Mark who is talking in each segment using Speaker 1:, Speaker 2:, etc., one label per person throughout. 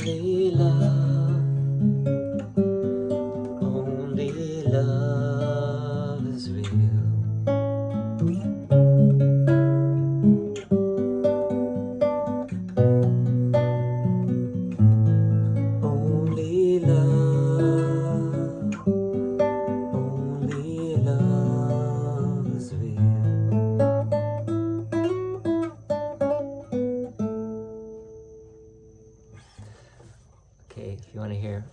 Speaker 1: Only love, only love is real. Only love, only love is real. Okay, if you want to hear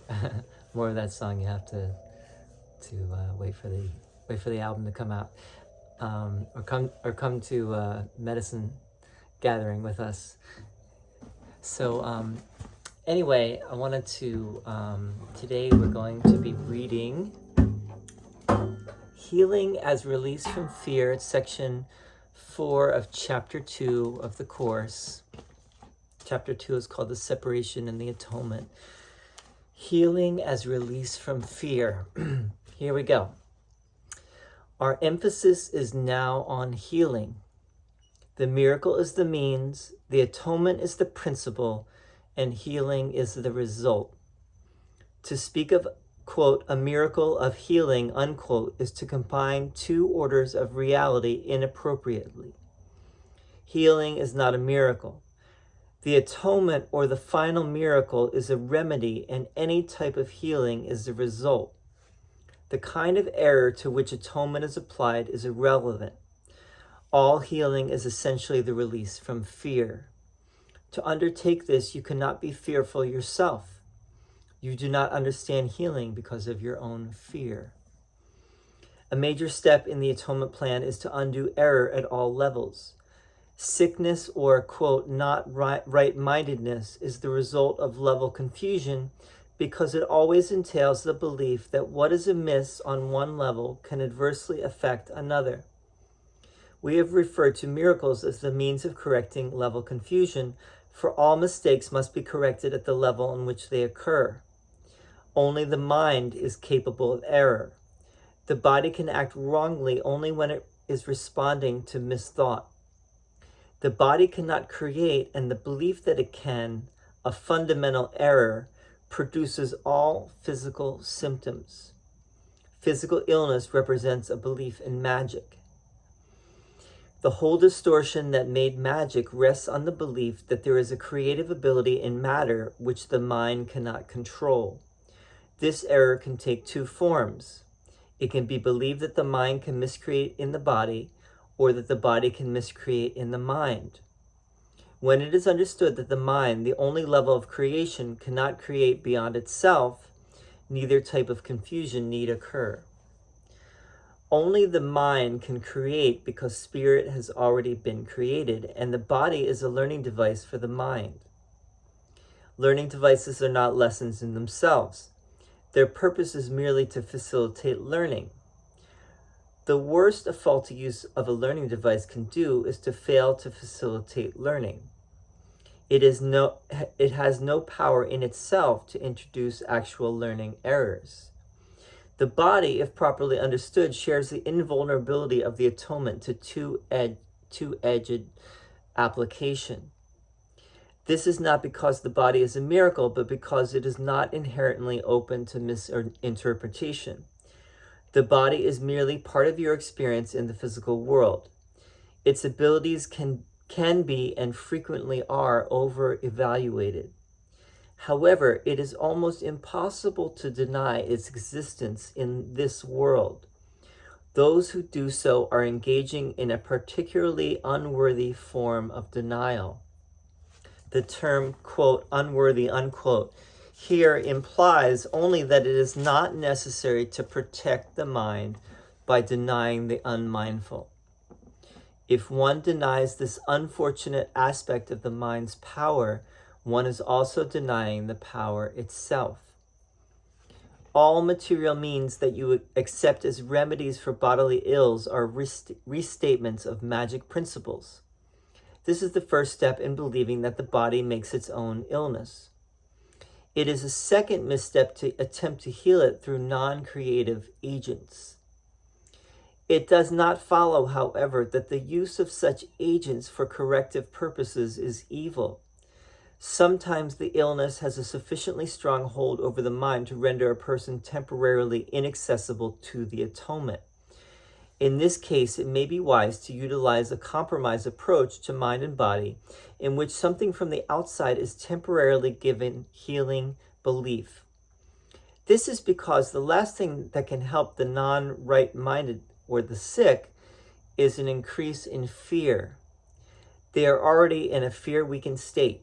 Speaker 1: more of that song, you have to wait for the album to come out, or come to medicine gathering with us. So anyway, I wanted to today we're going to be reading Healing as Release from Fear. It's section 4 of chapter 2 of the course. Chapter 2 is called The Separation and the Atonement. Healing as Release from Fear. Here we go. Our emphasis is now on healing. The miracle is the means, the atonement is the principle, and healing is the result. To speak of, quote, a miracle of healing, unquote, is to combine two orders of reality inappropriately. Healing is not a miracle. The atonement, or the final miracle, is a remedy, and any type of healing is the result. The kind of error to which atonement is applied is irrelevant. All healing is essentially the release from fear. To undertake this, you cannot be fearful yourself. You do not understand healing because of your own fear. A major step in the atonement plan is to undo error at all levels. Sickness, or, quote, not right-mindedness, is the result of level confusion because it always entails the belief that what is amiss on one level can adversely affect another. We have referred to miracles as the means of correcting level confusion, for all mistakes must be corrected at the level in which they occur. Only the mind is capable of error. The body can act wrongly only when it is responding to misthought. The body cannot create, and the belief that it can, a fundamental error, produces all physical symptoms. Physical illness represents a belief in magic. The whole distortion that made magic rests on the belief that there is a creative ability in matter which the mind cannot control. This error can take two forms. It can be believed that the mind can miscreate in the body, or that the body can miscreate in the mind. When it is understood that the mind, the only level of creation, cannot create beyond itself, neither type of confusion need occur. Only the mind can create because spirit has already been created, and the body is a learning device for the mind. Learning devices are not lessons in themselves. Their purpose is merely to facilitate learning. The worst a faulty use of a learning device can do is to fail to facilitate learning. It has no power in itself to introduce actual learning errors. The body, if properly understood, shares the invulnerability of the atonement to two-edged application. This is not because the body is a miracle, but because it is not inherently open to misinterpretation. The body is merely part of your experience in the physical world. Its abilities can be and frequently are over-evaluated. However, it is almost impossible to deny its existence in this world. Those who do so are engaging in a particularly unworthy form of denial. The term, quote, unworthy, unquote, here implies only that it is not necessary to protect the mind by denying the unmindful. If one denies this unfortunate aspect of the mind's power, one is also denying the power itself. All material means that you accept as remedies for bodily ills are restatements of magic principles. This is the first step in believing that the body makes its own illness. It is a second misstep to attempt to heal it through non-creative agents. It does not follow, however, that the use of such agents for corrective purposes is evil. Sometimes the illness has a sufficiently strong hold over the mind to render a person temporarily inaccessible to the atonement. In this case, it may be wise to utilize a compromise approach to mind and body, in which something from the outside is temporarily given healing belief. This is because the last thing that can help the non-right-minded or the sick is an increase in fear. They are already in a fear-weakened state.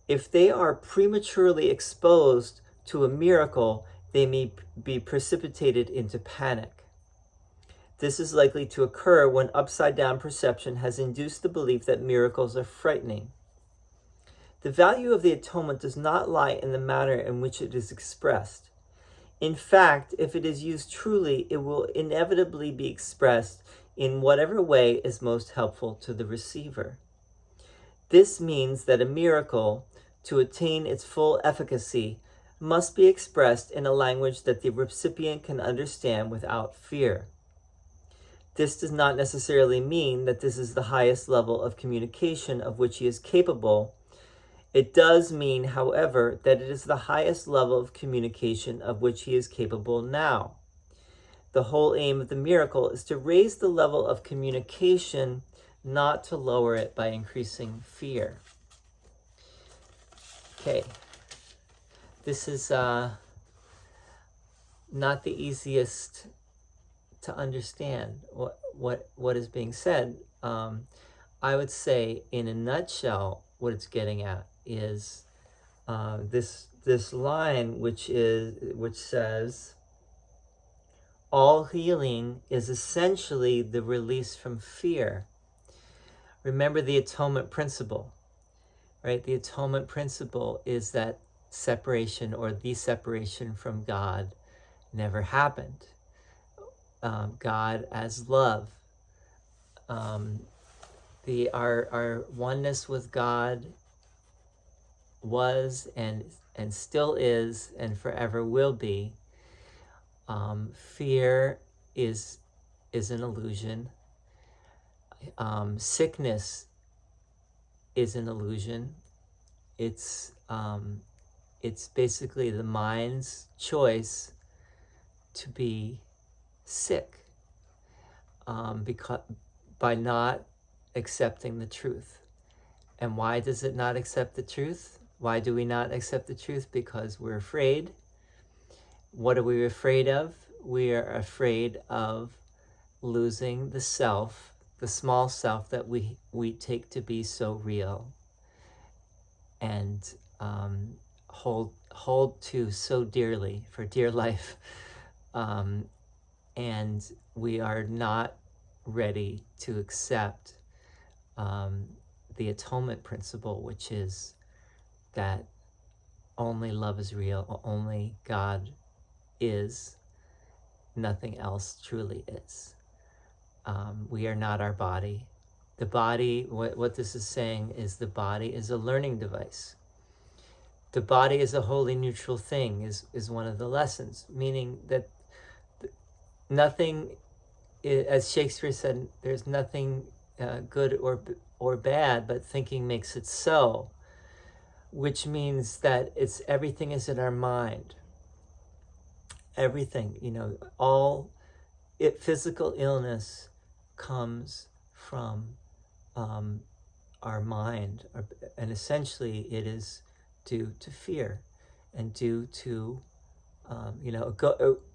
Speaker 1: If they are prematurely exposed to a miracle, they may be precipitated into panic. This is likely to occur when upside-down perception has induced the belief that miracles are frightening. The value of the atonement does not lie in the manner in which it is expressed. In fact, if it is used truly, it will inevitably be expressed in whatever way is most helpful to the receiver. This means that a miracle, to attain its full efficacy, must be expressed in a language that the recipient can understand without fear. This does not necessarily mean that this is the highest level of communication of which he is capable. It does mean, however, that it is the highest level of communication of which he is capable now. The whole aim of the miracle is to raise the level of communication, not to lower it by increasing fear. Okay, this is not the easiest to understand what is being said. I would say, in a nutshell, what it's getting at is this line, which says, all healing is essentially the release from fear. Remember the atonement principle, right? The atonement principle is that separation, or the separation from God, never happened. God as love. Our oneness with God was and still is and forever will be. Fear is an illusion. Sickness is an illusion. It's basically the mind's choice to be sick, because by not accepting the truth. And why does it not accept the truth? Why do we not accept the truth? Because we're afraid. What are we afraid of? We are afraid of losing the self, the small self that we take to be so real and hold to so dearly, for dear life. And we are not ready to accept the atonement principle, which is that only love is real, only God is, nothing else truly is. We are not our body. The body, what this is saying is the body is a learning device. The body is a wholly neutral thing, is one of the lessons, meaning that nothing, as Shakespeare said, there's nothing good or bad, but thinking makes it so, which means that everything is in our mind. Everything, physical illness comes from our mind, and essentially it is due to fear, and due to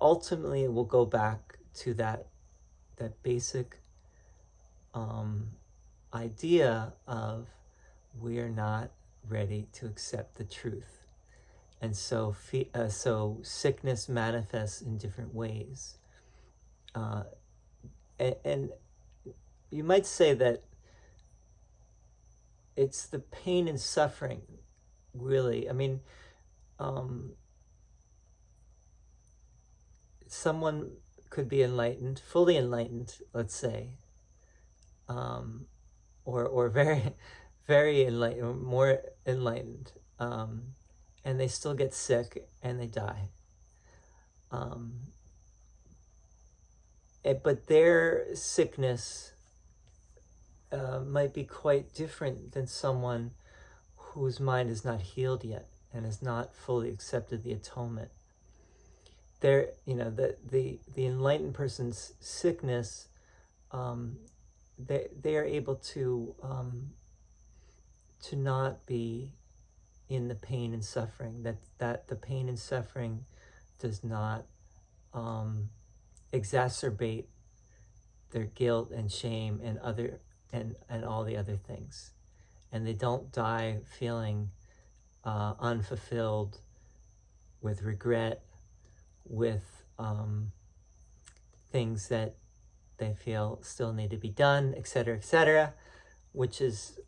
Speaker 1: ultimately it will go back to that basic idea of we are not ready to accept the truth. And so sickness manifests in different ways. And you might say that it's the pain and suffering, really. I mean, someone could be enlightened, fully enlightened, let's say, or very, very enlightened, more enlightened, and they still get sick and they die. But their sickness might be quite different than someone whose mind is not healed yet and has not fully accepted the atonement. The enlightened person's sickness, they are able to not be in the pain and suffering. That the pain and suffering does not exacerbate their guilt and shame and all the other things, and they don't die feeling unfulfilled, with regret, with things that they feel still need to be done, etc., which is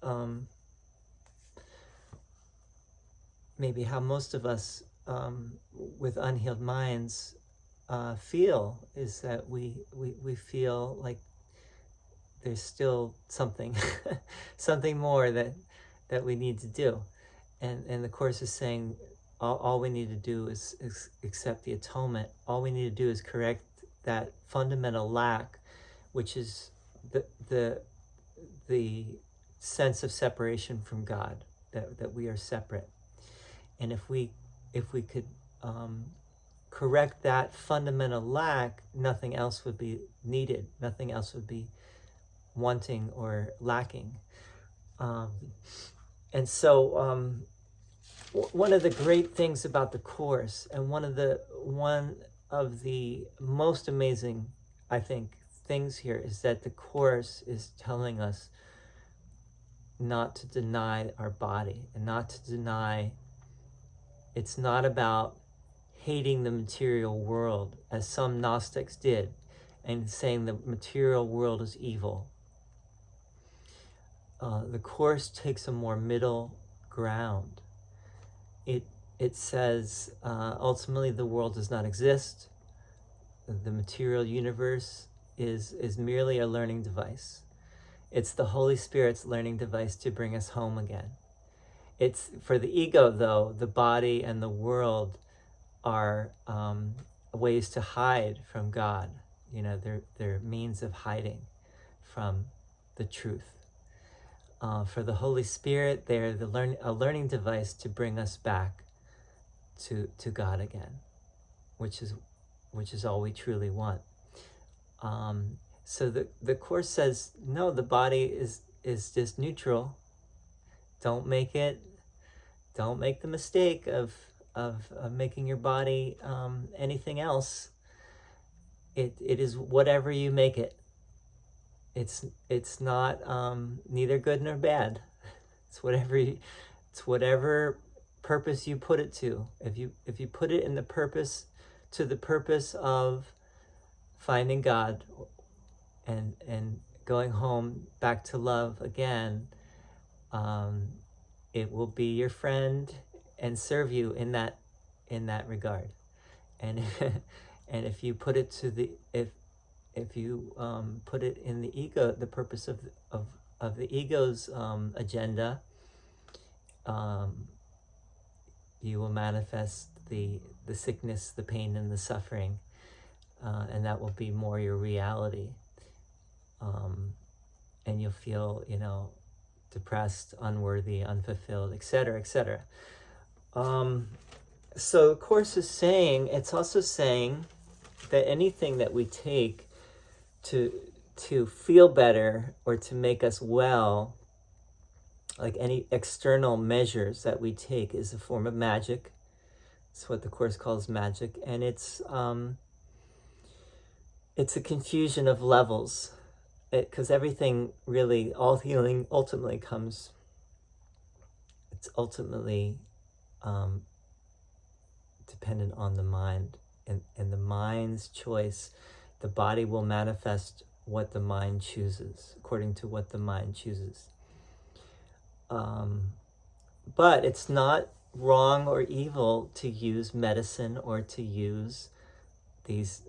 Speaker 1: maybe how most of us with unhealed minds feel, is that we feel like there's still something something more that we need to do, and the Course is saying all we need to do is accept the atonement. All we need to do is correct that fundamental lack, which is the sense of separation from God, that we are separate. And if we could correct that fundamental lack, nothing else would be needed. Nothing else would be wanting or lacking. And so one of the great things about the Course, and one of the most amazing, I think, things here, is that the Course is telling us not to deny our body, and not to deny. It's not about hating the material world, as some Gnostics did, and saying the material world is evil. The Course takes a more middle ground. It says ultimately the world does not exist. The material universe is merely a learning device. It's the Holy Spirit's learning device to bring us home again. It's for the ego, though. The body and the world are ways to hide from God. They're means of hiding from the truth. For the Holy Spirit, they're a learning device to bring us back to God again, which is all we truly want. So the Course says, no, the body is just neutral. Don't make the mistake of making your body anything else. It is whatever you make it. It's not neither good nor bad. It's whatever purpose you put it to. If you put it in the purpose of finding God and going home back to love again, it will be your friend and serve you in that regard. And and if you put it if you put it in the ego, the purpose of the ego's agenda, you will manifest the sickness, the pain, and the suffering, and that will be more your reality. And you'll feel, depressed, unworthy, unfulfilled, etc., etc. So the Course is saying, it's also saying that anything that we take to feel better or to make us well, like any external measures that we take, is a form of magic. It's what the Course calls magic, and it's a confusion of levels, because everything really, all healing ultimately comes. It's ultimately dependent on the mind, and the mind's choice. The body will manifest what the mind chooses, according to what the mind chooses. But it's not wrong or evil to use medicine or to use these,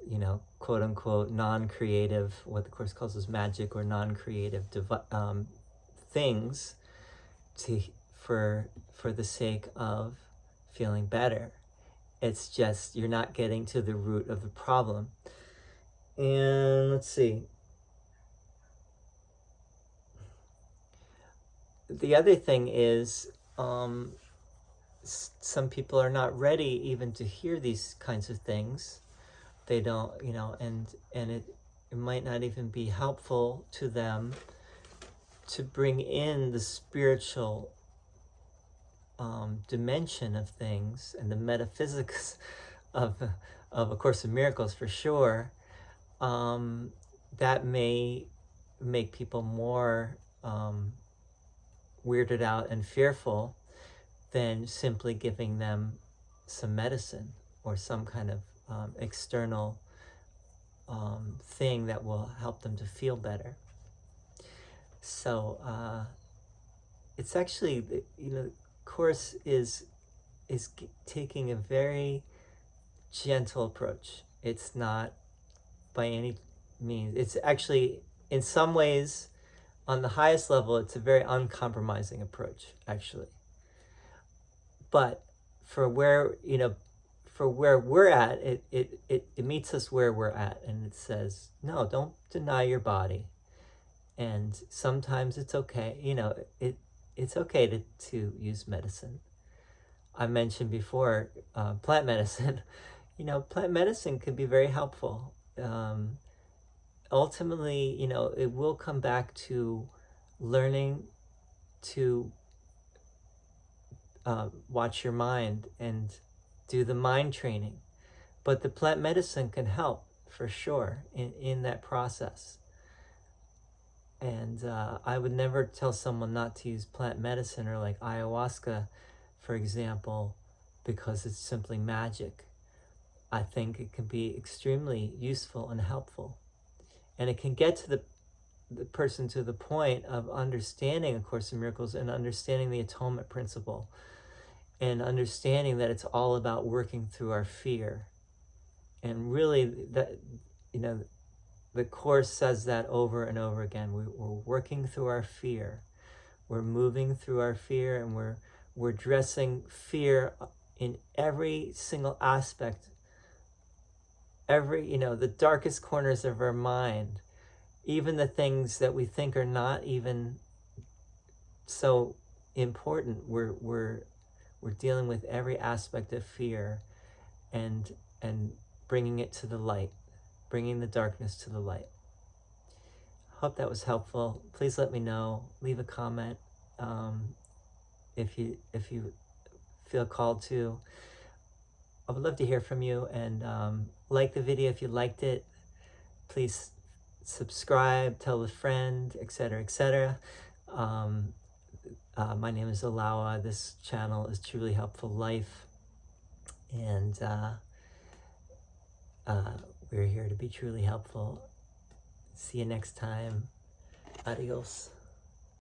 Speaker 1: quote unquote, non-creative, what the Course calls as magic, or non-creative things for the sake of feeling better. It's just, you're not getting to the root of the problem. And let's see. The other thing is, some people are not ready even to hear these kinds of things. They don't, and it might not even be helpful to them to bring in the spiritual dimension of things and the metaphysics of A Course in Miracles, for sure. That may make people more weirded out and fearful than simply giving them some medicine or some kind of external thing that will help them to feel better. So it's actually, Course is taking a very gentle approach. It's not by any means. It's actually, in some ways, on the highest level, it's a very uncompromising approach, actually. But for where we're at, it meets us where we're at, and it says, no, don't deny your body. And sometimes it's okay, it's okay to use medicine. I mentioned before, plant medicine. Plant medicine can be very helpful. Ultimately, it will come back to learning to watch your mind and do the mind training. But the plant medicine can help, for sure, in that process. And I would never tell someone not to use plant medicine, or like ayahuasca, for example, because it's simply magic. I think it can be extremely useful and helpful. And it can get to the person to the point of understanding A Course in Miracles and understanding the atonement principle, and understanding that it's all about working through our fear. And really, that the Course says that over and over again. We're working through our fear. We're moving through our fear, and we're addressing fear in every single aspect. The darkest corners of our mind, even the things that we think are not even so important. We're dealing with every aspect of fear, and bringing it to the light, bringing the darkness to the light. Hope that was helpful. Please let me know. Leave a comment if you feel called to. I would love to hear from you, and like the video if you liked it. Please subscribe, tell a friend, etc., etc. My name is Allowah. This channel is Truly Helpful Life, and we're here to be truly helpful. See you next time. Adios.